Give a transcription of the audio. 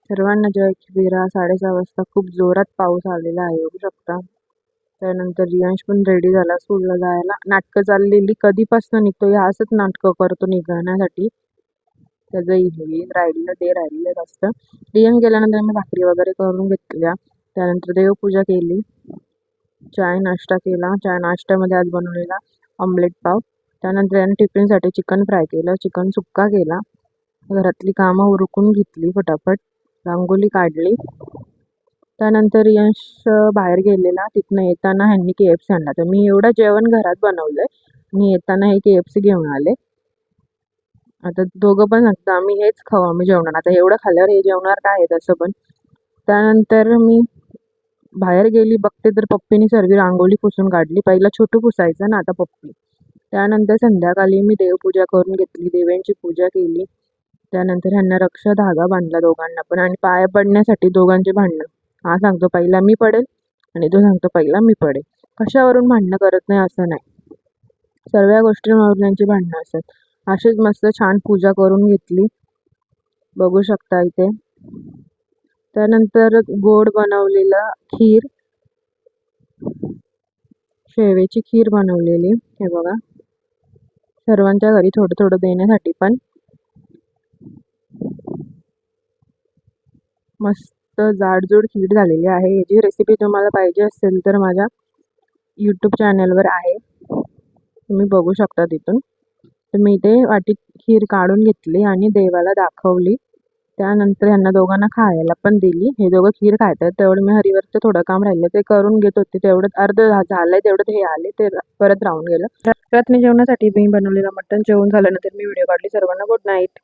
सर्वांना जय खिबिरा. 6:30 वाजता खूप जोरात पाऊस आलेला आहे, बघू शकता. त्यानंतर रियांश पण रेडी झाला स्कूलला जायला. नाटकं चाललेली कधीपासून निघतो, ह्या असंच नाटकं करतो निघण्यासाठी. त्याचं हे राहिलेलं ते राहिलेलं असतं. रियान गेल्यानंतर मी भाकरी वगैरे करून घेतल्या. त्यानंतर देवपूजा केली, चाय नाश्ता केला. चाय नाश्त्यामध्ये आज बनवलेला ऑमलेट पाव. त्यानंतर याने टिफिनसाठी चिकन फ्राय केलं, चिकन सुक्का केला. घरातली कामं उरकून घेतली फटाफट, रांगोळी काढली. त्यानंतर यश बाहेर गेलेला. तिथनं येताना ह्यांनी KFC आणला. तर मी एवढं जेवण घरात बनवलंय आणि येताना हे KFC घेऊन आले. आता दोघं पण सांगतात आम्ही हेच खाऊ, आम्ही जेवणार. आता एवढं खाल्ल्यावर हे जेवणार काय आहे तसं पण. त्यानंतर मी बाहेर गेली, बघते तर पप्पीने सर्व रांगोळी पुसून काढली. पहिला छोटू पुसायचं ना, आता पप्पी. त्यानंतर संध्याकाळी मी देवपूजा करून घेतली, देव्यांची पूजा केली. त्यानंतर ह्यांना रक्षा धागा बांधला दोघांना पण, आणि पाया पडण्यासाठी दोघांचे भांडणं. हा सांगतो पहिला मी पडेल आणि तो सांगतो पहिला मी पडेल. कशावरून भांडणं करत नाही असं नाही, सर्व गोष्टींवरून त्यांची भांडणं असतात. अशीच मस्त छान पूजा करून घेतली, बघू शकता इथे. त्यानंतर गोड बनवलेलं खीर, शेवेची खीर बनवलेली, हे बघा. सर्वांच्या घरी थोडं थोडं देण्यासाठी पण. मस्त जाडजूड खीर झालेली आहे. याची रेसिपी तुम्हाला पाहिजे असेल तर माझ्या यूट्यूब चॅनलवर आहे, तुम्ही बघू शकता तिथून. तर मी इथे वाटीत खीर काढून घेतली आणि देवाला दाखवली. त्यानंतर ह्यांना दोघांना खायला पण दिली. हे दोघं खीर खातात, तेवढं मी हरीवरचं थोडं काम राहिलं ते करून घेत होते. तेवढं अर्ध झालंय, तेवढं हे आले ते परत राहून गेलं. रात्री जेवणासाठी मी बनवलेलं मटण जेवण झाल्यानंतर मी व्हिडिओ काढली. सर्वांना गुड नाईट.